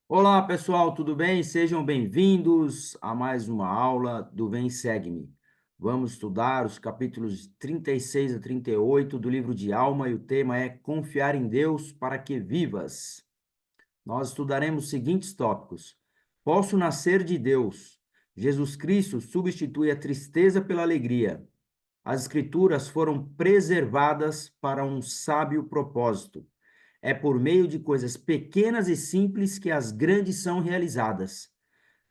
Olá, pessoal, tudo bem? Sejam bem-vindos a mais uma aula do Vem Segue-me. Vamos estudar os capítulos 36 a 38 do livro de Alma e o tema é Confiar em Deus para que vivas. Nós estudaremos os seguintes tópicos: Posso nascer de Deus. Jesus Cristo substitui a tristeza pela alegria. As Escrituras foram preservadas para um sábio propósito. É por meio de coisas pequenas e simples que as grandes são realizadas.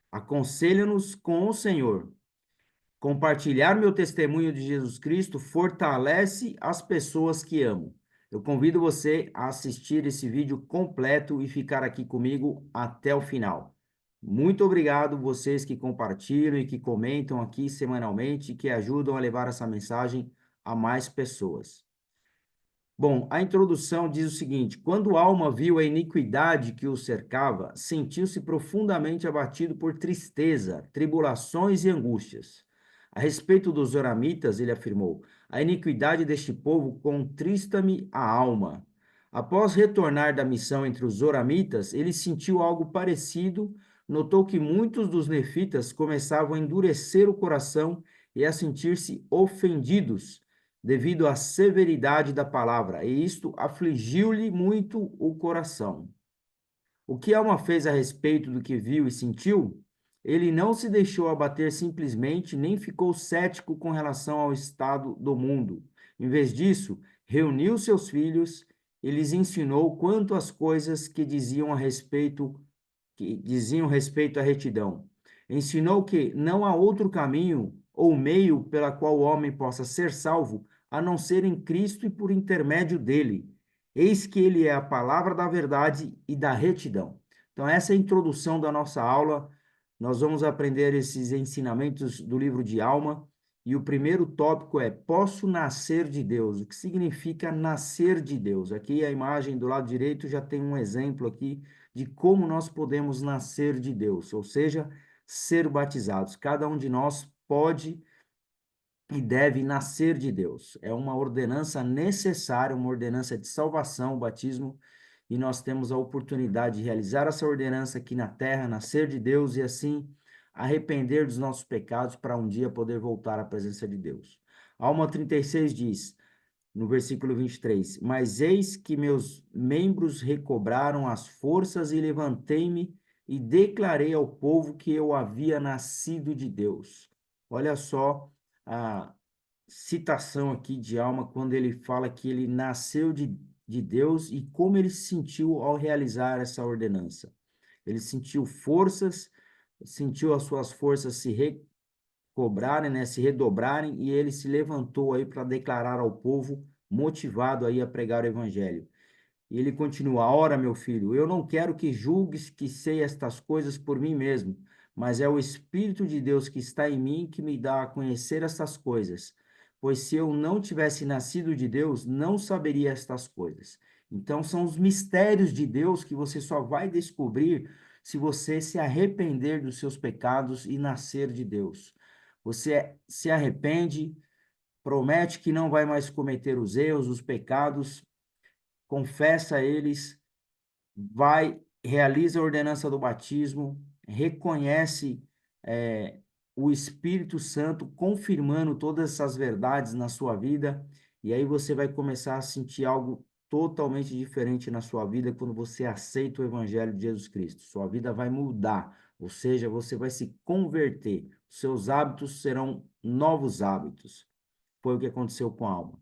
Aconselha-nos com o Senhor. Compartilhar meu testemunho de Jesus Cristo fortalece as pessoas que amo. Eu convido você a assistir esse vídeo completo e ficar aqui comigo até o final. Muito obrigado vocês que compartilham e que comentam aqui semanalmente e que ajudam a levar essa mensagem a mais pessoas. Bom, a introdução diz o seguinte: quando Alma viu a iniquidade que o cercava, sentiu-se profundamente abatido por tristeza, tribulações e angústias. A respeito dos zoramitas, ele afirmou: a iniquidade deste povo contrista-me a alma. Após retornar da missão entre os zoramitas, ele sentiu algo parecido, notou que muitos dos nefitas começavam a endurecer o coração e a sentir-se ofendidos devido à severidade da palavra, e isto afligiu-lhe muito o coração. O que Alma fez a respeito do que viu e sentiu? Ele não se deixou abater simplesmente, nem ficou cético com relação ao estado do mundo. Em vez disso, reuniu seus filhos e lhes ensinou quanto às coisas que diziam respeito à retidão. Ensinou que não há outro caminho ou meio pela qual o homem possa ser salvo, a não ser em Cristo e por intermédio dele. Eis que ele é a palavra da verdade e da retidão. Então, essa é a introdução da nossa aula. Nós vamos aprender esses ensinamentos do livro de Alma. E o primeiro tópico é: posso nascer de Deus? O que significa nascer de Deus? Aqui a imagem do lado direito já tem um exemplo aqui de como nós podemos nascer de Deus, ou seja, ser batizados. Cada um de nós pode e deve nascer de Deus. É uma ordenança necessária, uma ordenança de salvação, o batismo, e nós temos a oportunidade de realizar essa ordenança aqui na terra, nascer de Deus e assim arrepender dos nossos pecados para um dia poder voltar à presença de Deus. Alma 36 diz: no versículo 23, mas eis que meus membros recobraram as forças e levantei-me e declarei ao povo que eu havia nascido de Deus. Olha só a citação aqui de Alma quando ele fala que ele nasceu de Deus e como ele se sentiu ao realizar essa ordenança. Ele sentiu forças, sentiu as suas forças se cobrarem, né, se redobrarem, e ele se levantou aí para declarar ao povo, motivado aí a pregar o evangelho. E ele continua: ora, meu filho, eu não quero que julgues que sei estas coisas por mim mesmo, mas é o Espírito de Deus que está em mim que me dá a conhecer estas coisas. Pois se eu não tivesse nascido de Deus, não saberia estas coisas. Então, são os mistérios de Deus que você só vai descobrir se você se arrepender dos seus pecados e nascer de Deus. Você se arrepende, promete que não vai mais cometer os erros, os pecados, confessa eles, vai, realiza a ordenança do batismo, reconhece é, o Espírito Santo confirmando todas essas verdades na sua vida, e aí você vai começar a sentir algo totalmente diferente na sua vida quando você aceita o Evangelho de Jesus Cristo. Sua vida vai mudar, ou seja, você vai se converter, seus hábitos serão novos hábitos. Foi o que aconteceu com a alma.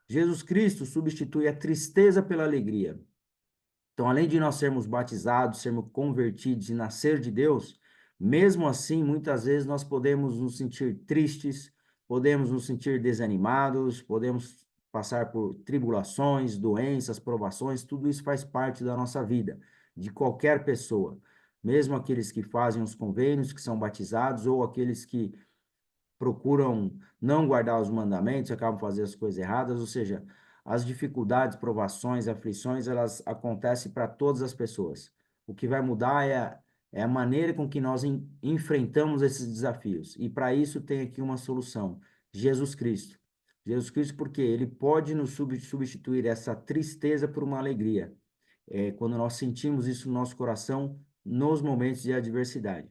Jesus Cristo substitui a tristeza pela alegria. Então, além de nós sermos batizados, sermos convertidos e nascer de Deus, mesmo assim, muitas vezes nós podemos nos sentir tristes, podemos nos sentir desanimados, podemos passar por tribulações, doenças, provações, tudo isso faz parte da nossa vida, de qualquer pessoa, mesmo aqueles que fazem os convênios, que são batizados, ou aqueles que procuram não guardar os mandamentos, acabam fazendo as coisas erradas, ou seja, as dificuldades, provações, aflições, elas acontecem para todas as pessoas. O que vai mudar é a maneira com que nós enfrentamos esses desafios. E para isso tem aqui uma solução: Jesus Cristo. Jesus Cristo, porque ele pode nos substituir essa tristeza por uma alegria. Quando nós sentimos isso no nosso coração, nos momentos de adversidade.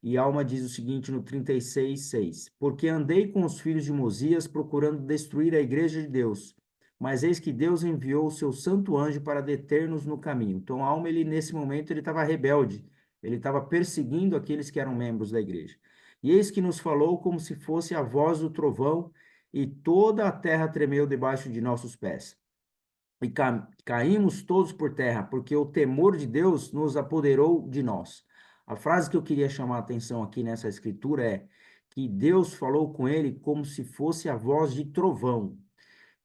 E Alma diz o seguinte no 36:6: Porque andei com os filhos de Mosias procurando destruir a igreja de Deus, mas eis que Deus enviou o seu santo anjo para deter-nos no caminho. Então, Alma, ele nesse momento, ele estava rebelde, ele estava perseguindo aqueles que eram membros da igreja. E eis que nos falou como se fosse a voz do trovão, e toda a terra tremeu debaixo de nossos pés. E caímos todos por terra, porque o temor de Deus nos apoderou de nós. A frase que eu queria chamar a atenção aqui nessa escritura é que Deus falou com ele como se fosse a voz de trovão.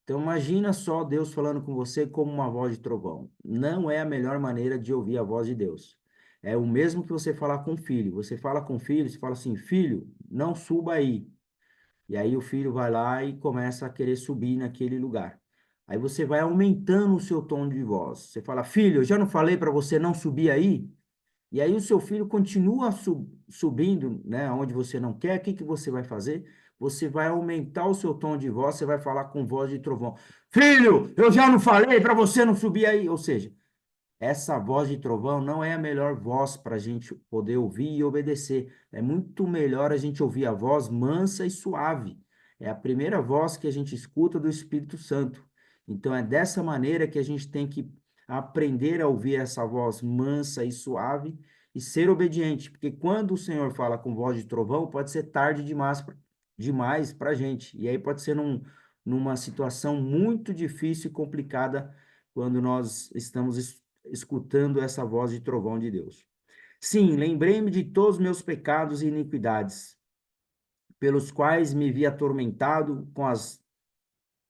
Então imagina só Deus falando com você como uma voz de trovão. Não é a melhor maneira de ouvir a voz de Deus. É o mesmo que você falar com o filho. Você fala com o filho, você fala assim: "Filho, não suba aí". E aí o filho vai lá e começa a querer subir naquele lugar. Aí você vai aumentando o seu tom de voz. Você fala: "Filho, eu já não falei para você não subir aí?" E aí o seu filho continua subindo, né, onde você não quer. O que que você vai fazer? Você vai aumentar o seu tom de voz, você vai falar com voz de trovão. Filho, eu já não falei para você não subir aí. Ou seja, essa voz de trovão não é a melhor voz para a gente poder ouvir e obedecer. É muito melhor a gente ouvir a voz mansa e suave. É a primeira voz que a gente escuta do Espírito Santo. Então é dessa maneira que a gente tem que aprender a ouvir essa voz mansa e suave e ser obediente, porque quando o Senhor fala com voz de trovão, pode ser tarde demais para a gente. E aí pode ser numa situação muito difícil e complicada quando nós estamos escutando essa voz de trovão de Deus. Sim, lembrei-me de todos os meus pecados e iniquidades, pelos quais me vi atormentado com as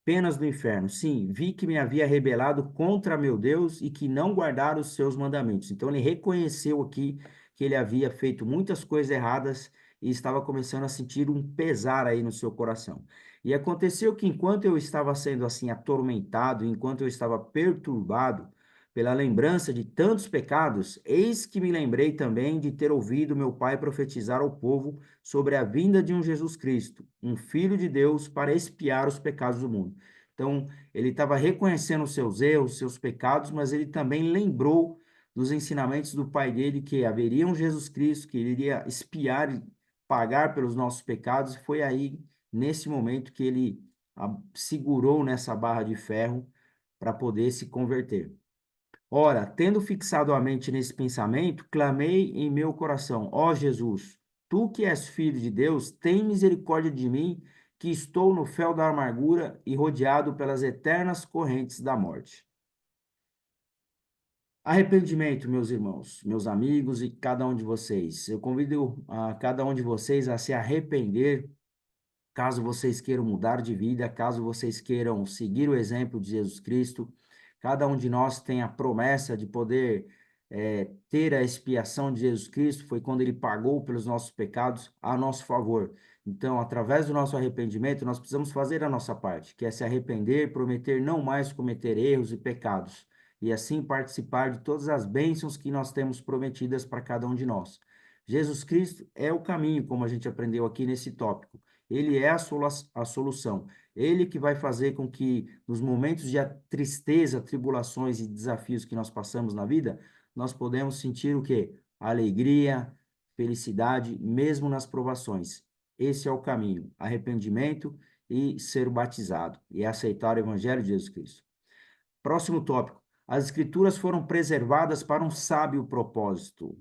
penas do inferno. Sim, vi que me havia rebelado contra meu Deus e que não guardara os seus mandamentos. Então ele reconheceu aqui que ele havia feito muitas coisas erradas e estava começando a sentir um pesar aí no seu coração. E aconteceu que enquanto eu estava sendo assim atormentado, enquanto eu estava perturbado pela lembrança de tantos pecados, eis que me lembrei também de ter ouvido meu pai profetizar ao povo sobre a vinda de um Jesus Cristo, um Filho de Deus, para expiar os pecados do mundo. Então, ele estava reconhecendo os seus erros, seus pecados, mas ele também lembrou dos ensinamentos do pai dele, que haveria um Jesus Cristo, que ele iria expiar e pagar pelos nossos pecados. E foi aí, nesse momento, que ele segurou nessa barra de ferro para poder se converter. Ora, tendo fixado a mente nesse pensamento, clamei em meu coração: ó Jesus, tu que és filho de Deus, tem misericórdia de mim, que estou no fel da amargura e rodeado pelas eternas correntes da morte. Arrependimento, meus irmãos, meus amigos e cada um de vocês. Eu convido a cada um de vocês a se arrepender, caso vocês queiram mudar de vida, caso vocês queiram seguir o exemplo de Jesus Cristo. Cada um de nós tem a promessa de poder ter a expiação de Jesus Cristo, foi quando ele pagou pelos nossos pecados a nosso favor. Então, através do nosso arrependimento, nós precisamos fazer a nossa parte, que é se arrepender, prometer não mais cometer erros e pecados, e assim participar de todas as bênçãos que nós temos prometidas para cada um de nós. Jesus Cristo é o caminho, como a gente aprendeu aqui nesse tópico. Ele é a solução. Ele que vai fazer com que, nos momentos de tristeza, tribulações e desafios que nós passamos na vida, nós podemos sentir o quê? Alegria, felicidade, mesmo nas provações. Esse é o caminho: arrependimento e ser batizado, e aceitar o Evangelho de Jesus Cristo. Próximo tópico. As Escrituras foram preservadas para um sábio propósito.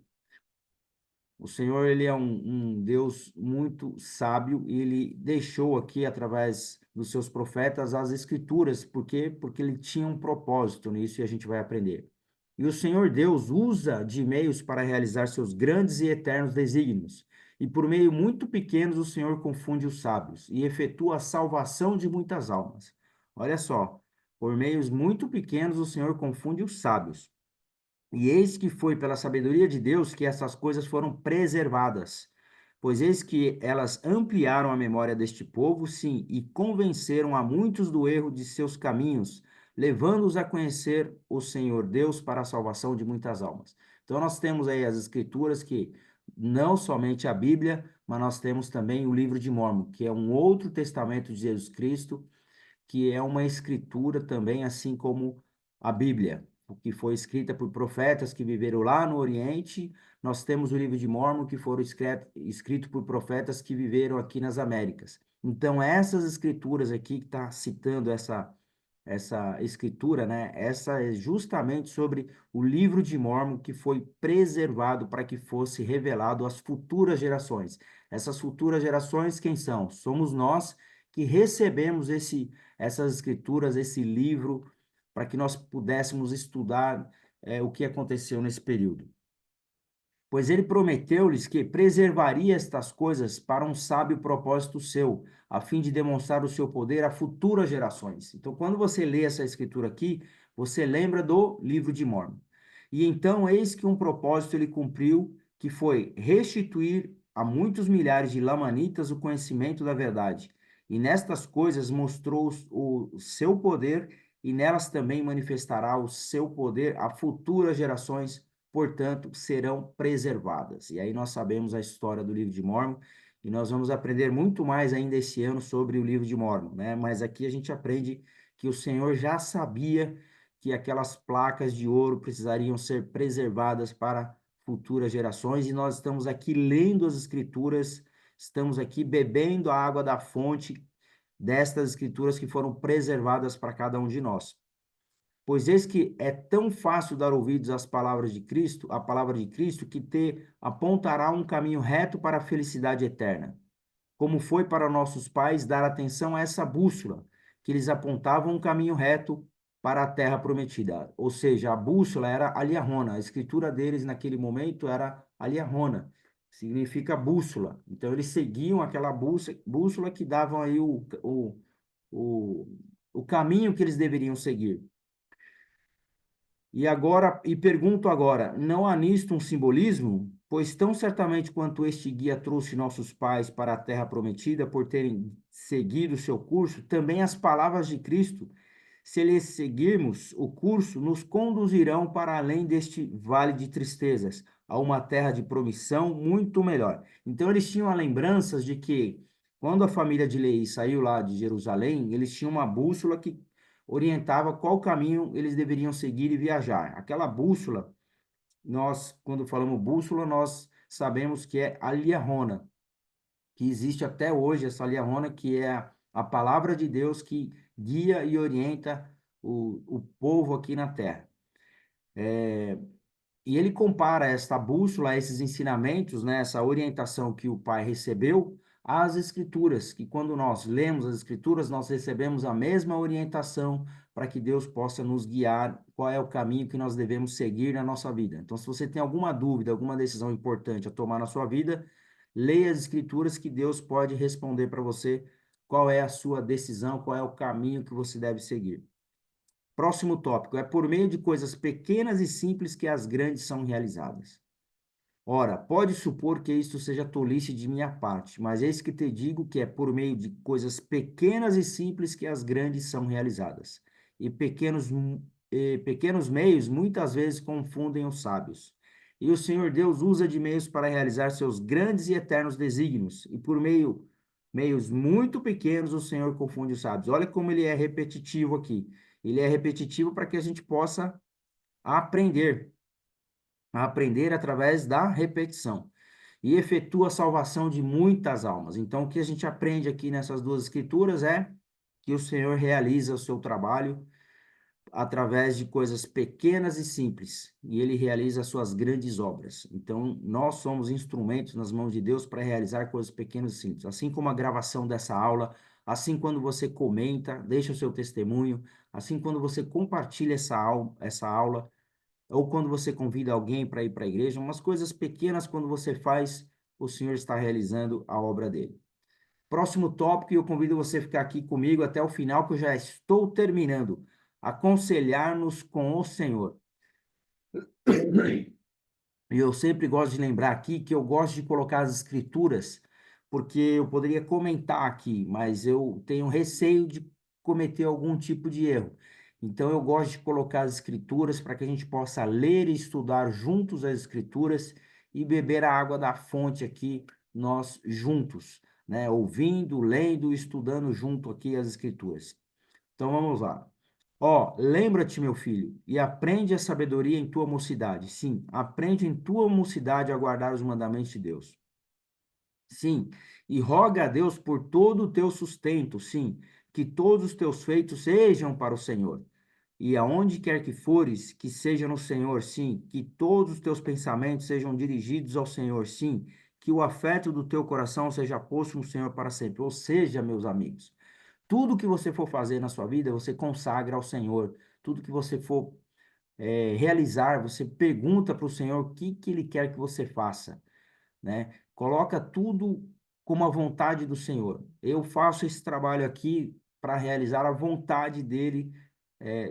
O Senhor, ele é um Deus muito sábio e ele deixou aqui, através dos seus profetas, as Escrituras. Por quê? Porque ele tinha um propósito nisso e a gente vai aprender. E o Senhor Deus usa de meios para realizar seus grandes e eternos desígnios. E por meio muito pequenos o Senhor confunde os sábios e efetua a salvação de muitas almas. Olha só, por meios muito pequenos o Senhor confunde os sábios. E eis que foi pela sabedoria de Deus que essas coisas foram preservadas. Pois eis que elas ampliaram a memória deste povo, sim, e convenceram a muitos do erro de seus caminhos, levando-os a conhecer o Senhor Deus para a salvação de muitas almas. Então nós temos aí as escrituras que não somente a Bíblia, mas nós temos também o livro de Mórmon, que é um outro testamento de Jesus Cristo, que é uma escritura também assim como a Bíblia. que foi escrita por profetas que viveram lá no Oriente. Nós temos o livro de Mórmon, que foram escrito por profetas que viveram aqui nas Américas. Então, essas escrituras aqui que está citando essa escritura, né? Essa é justamente sobre o livro de Mórmon que foi preservado para que fosse revelado às futuras gerações. Essas futuras gerações, quem são? Somos nós que recebemos essas escrituras, esse livro, para que nós pudéssemos estudar o que aconteceu nesse período. Pois ele prometeu-lhes que preservaria estas coisas para um sábio propósito seu, a fim de demonstrar o seu poder a futuras gerações. Então, quando você lê essa escritura aqui, você lembra do livro de Mórmon. E então, eis que um propósito ele cumpriu, que foi restituir a muitos milhares de lamanitas o conhecimento da verdade. E nestas coisas mostrou o seu poder, e nelas também manifestará o seu poder a futuras gerações, portanto, serão preservadas. E aí nós sabemos a história do livro de Mórmon, e nós vamos aprender muito mais ainda esse ano sobre o livro de Mórmon, né? Mas aqui a gente aprende que o Senhor já sabia que aquelas placas de ouro precisariam ser preservadas para futuras gerações, e nós estamos aqui lendo as escrituras, estamos aqui bebendo a água da fonte destas escrituras que foram preservadas para cada um de nós. Pois eis que é tão fácil dar ouvidos às palavras de Cristo, a palavra de Cristo, que te apontará um caminho reto para a felicidade eterna. Como foi para nossos pais dar atenção a essa bússola, que eles apontavam um caminho reto para a terra prometida. Ou seja, a bússola era a Liahona, a escritura deles naquele momento era a Liahona, significa bússola. Então eles seguiam aquela bússola que davam aí o caminho que eles deveriam seguir. E pergunto agora, não há nisto um simbolismo? Pois tão certamente quanto este guia trouxe nossos pais para a terra prometida por terem seguido o seu curso, também as palavras de Cristo, se lhes seguirmos o curso, nos conduzirão para além deste vale de tristezas, a uma terra de promissão muito melhor. Então eles tinham a lembranças de que quando a família de Leí saiu lá de Jerusalém, eles tinham uma bússola que orientava qual caminho eles deveriam seguir e viajar. Aquela bússola, nós, quando falamos bússola, nós sabemos que é a Liahona, que existe até hoje, essa Liahona, que é a palavra de Deus que guia e orienta o povo aqui na terra. E ele compara esta bússola, esses ensinamentos, né, essa orientação que o pai recebeu, às escrituras, que quando nós lemos as escrituras, nós recebemos a mesma orientação para que Deus possa nos guiar qual é o caminho que nós devemos seguir na nossa vida. Então, se você tem alguma dúvida, alguma decisão importante a tomar na sua vida, leia as escrituras que Deus pode responder para você qual é a sua decisão, qual é o caminho que você deve seguir. Próximo tópico, é por meio de coisas pequenas e simples que as grandes são realizadas. Ora, pode supor que isto seja tolice de minha parte, mas eis que te digo que é por meio de coisas pequenas e simples que as grandes são realizadas. E pequenos meios muitas vezes confundem os sábios. E o Senhor Deus usa de meios para realizar seus grandes e eternos desígnios, e por meios muito pequenos o Senhor confunde os sábios. Olha como ele é repetitivo aqui. Ele é repetitivo para que a gente possa aprender, aprender através da repetição. E efetua a salvação de muitas almas. Então, o que a gente aprende aqui nessas duas escrituras é que o Senhor realiza o seu trabalho através de coisas pequenas e simples, e ele realiza as suas grandes obras. Então, nós somos instrumentos nas mãos de Deus para realizar coisas pequenas e simples. Assim como a gravação dessa aula, assim quando você comenta, deixa o seu testemunho, assim quando você compartilha essa aula, ou quando você convida alguém para ir para a igreja, umas coisas pequenas quando você faz, o Senhor está realizando a obra dele. Próximo tópico, e eu convido você a ficar aqui comigo até o final, que eu já estou terminando. Aconselhar-nos com o Senhor. E eu sempre gosto de lembrar aqui que eu gosto de colocar as escrituras, porque eu poderia comentar aqui, mas eu tenho receio de cometer algum tipo de erro. Então eu gosto de colocar as escrituras para que a gente possa ler e estudar juntos as escrituras e beber a água da fonte aqui, nós juntos, né? Ouvindo, lendo e estudando junto aqui as escrituras. Então vamos lá. Ó, lembra-te, meu filho, e aprende a sabedoria em tua mocidade. Sim, aprende em tua mocidade a guardar os mandamentos de Deus. Sim, e roga a Deus por todo o teu sustento. Sim, que todos os teus feitos sejam para o Senhor. E aonde quer que fores, que seja no Senhor, sim, que todos os teus pensamentos sejam dirigidos ao Senhor, sim, que o afeto do teu coração seja posto no Senhor para sempre. Ou seja, meus amigos, tudo que você for fazer na sua vida, você consagra ao Senhor. Tudo que você for realizar, você pergunta para o Senhor o que que Ele quer que você faça, né? Coloca tudo como a vontade do Senhor. Eu faço esse trabalho aqui para realizar a vontade dele,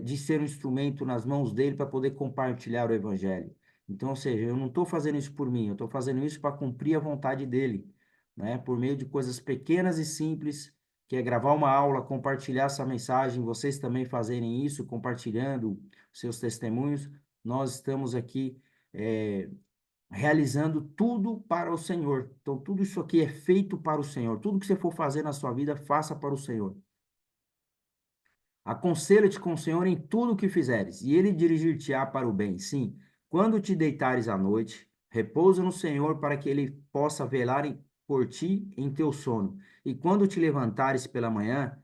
de ser um instrumento nas mãos dele para poder compartilhar o evangelho. Então, ou seja, eu não estou fazendo isso por mim, eu estou fazendo isso para cumprir a vontade dele, né? Por meio de coisas pequenas e simples, que é gravar uma aula, compartilhar essa mensagem, vocês também fazerem isso, compartilhando seus testemunhos. Nós estamos aqui realizando tudo para o Senhor. Então, tudo isso aqui é feito para o Senhor. Tudo que você for fazer na sua vida, faça para o Senhor. Aconselha-te com o Senhor em tudo o que fizeres, e ele dirigir-te-á para o bem. Sim, quando te deitares à noite, repousa no Senhor para que ele possa velar por ti em teu sono. E quando te levantares pela manhã,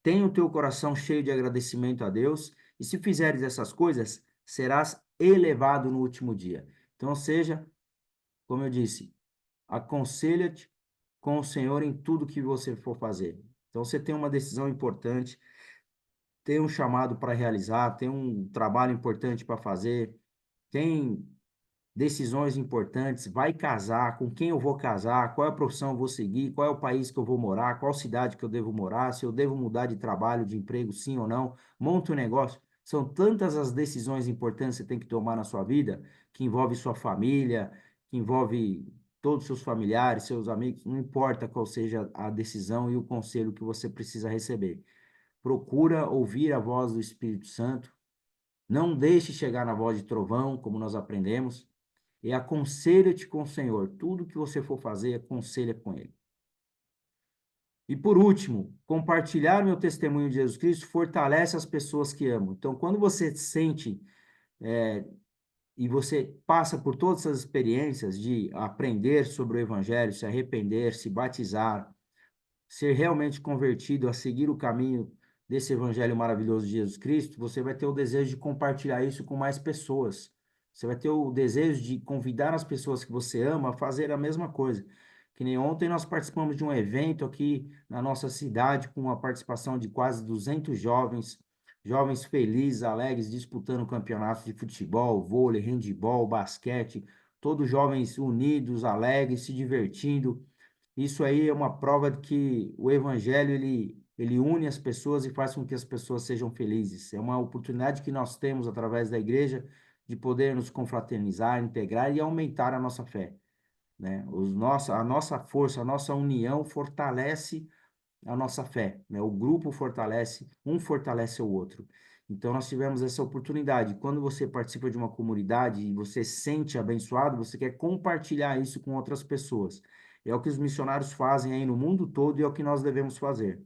tenha o teu coração cheio de agradecimento a Deus, e se fizeres essas coisas, serás elevado no último dia. Então, ou seja, como eu disse, aconselha-te com o Senhor em tudo que você for fazer. Então, você tem uma decisão importante, tem um chamado para realizar, tem um trabalho importante para fazer, tem decisões importantes, vai casar, com quem eu vou casar, qual é a profissão eu vou seguir, qual é o país que eu vou morar, qual cidade que eu devo morar, se eu devo mudar de trabalho, de emprego, sim ou não, monta um negócio. São tantas as decisões importantes que você tem que tomar na sua vida, que envolve sua família, que envolve todos os seus familiares, seus amigos, não importa qual seja a decisão e o conselho que você precisa receber. Procura ouvir a voz do Espírito Santo, não deixe chegar na voz de trovão, como nós aprendemos, e aconselha-te com o Senhor. Tudo que você for fazer, aconselha com Ele. E por último, compartilhar meu testemunho de Jesus Cristo fortalece as pessoas que amo. Então, quando você sente e você passa por todas essas experiências de aprender sobre o Evangelho, se arrepender, se batizar, ser realmente convertido a seguir o caminho desse evangelho maravilhoso de Jesus Cristo, você vai ter o desejo de compartilhar isso com mais pessoas. Você vai ter o desejo de convidar as pessoas que você ama a fazer a mesma coisa. Que nem ontem nós participamos de um evento aqui na nossa cidade com a participação de quase 200 jovens, jovens felizes, alegres, disputando campeonatos de futebol, vôlei, handebol, basquete, todos jovens unidos, alegres, se divertindo. Isso aí é uma prova de que o evangelho ele une as pessoas e faz com que as pessoas sejam felizes. É uma oportunidade que nós temos através da igreja de poder nos confraternizar, integrar e aumentar a nossa fé, né? A nossa força, a nossa união fortalece a nossa fé, né? O grupo fortalece, um fortalece o outro. Então nós tivemos essa oportunidade. Quando você participa de uma comunidade e você se sente abençoado, você quer compartilhar isso com outras pessoas. É o que os missionários fazem aí no mundo todo e é o que nós devemos fazer.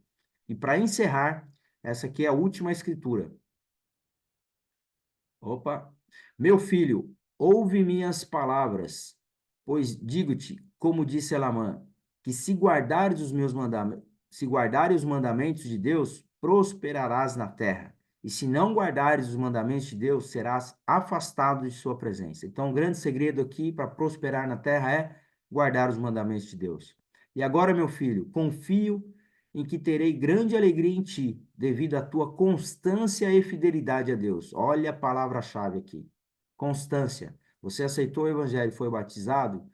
E para encerrar, essa aqui é a última escritura. Opa! Meu filho, ouve minhas palavras, pois digo-te, como disse Elamã, que se guardares os meus mandamentos, se guardares os mandamentos de Deus, prosperarás na terra. E se não guardares os mandamentos de Deus, serás afastado de sua presença. Então, o grande segredo aqui para prosperar na terra é guardar os mandamentos de Deus. E agora, meu filho, confio em que terei grande alegria em ti, devido à tua constância e fidelidade a Deus. Olha a palavra-chave aqui. Constância. Você aceitou o evangelho, foi batizado,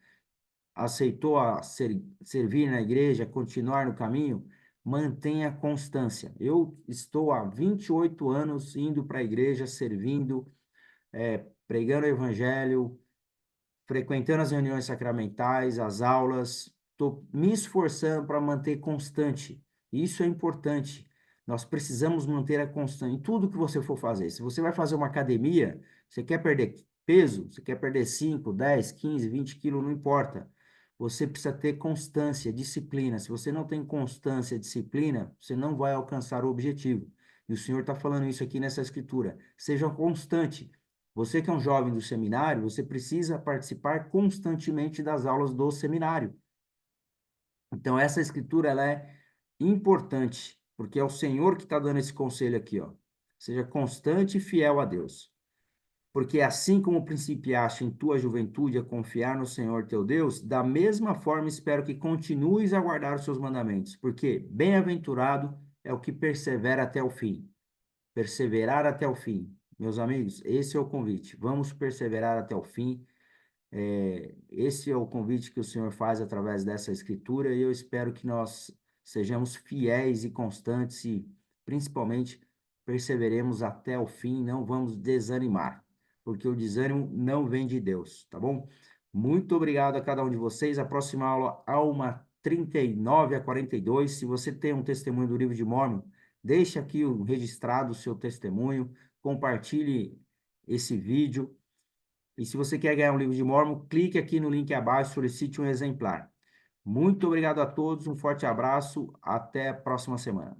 aceitou servir na igreja, continuar no caminho, mantenha constância. Eu estou há 28 anos indo para a igreja, servindo, pregando o evangelho, frequentando as reuniões sacramentais, as aulas, estou me esforçando para manter constante. Isso é importante. Nós precisamos manter a constante em tudo que você for fazer. Se você vai fazer uma academia, você quer perder peso, você quer perder 5, 10, 15, 20 quilos, não importa. Você precisa ter constância, disciplina. Se você não tem constância, disciplina, você não vai alcançar o objetivo. E o Senhor está falando isso aqui nessa escritura. Seja constante. Você que é um jovem do seminário, você precisa participar constantemente das aulas do seminário. Então, essa escritura, ela é importante, porque é o Senhor que está dando esse conselho aqui, ó. Seja constante e fiel a Deus. Porque assim como principiaste em tua juventude a confiar no Senhor teu Deus, da mesma forma espero que continues a guardar os seus mandamentos, porque bem-aventurado é o que persevera até o fim. Perseverar até o fim. Meus amigos, esse é o convite. Vamos perseverar até o fim. Esse é o convite que o Senhor faz através dessa escritura e eu espero que nós sejamos fiéis e constantes e, principalmente, perseveremos até o fim, não vamos desanimar, porque o desânimo não vem de Deus, tá bom? Muito obrigado a cada um de vocês. A próxima aula, Alma 39 a 42. Se você tem um testemunho do livro de Mórmon, deixe aqui registrado o seu testemunho, compartilhe esse vídeo. E se você quer ganhar um livro de Mórmon, clique aqui no link abaixo, solicite um exemplar. Muito obrigado a todos, um forte abraço, até a próxima semana.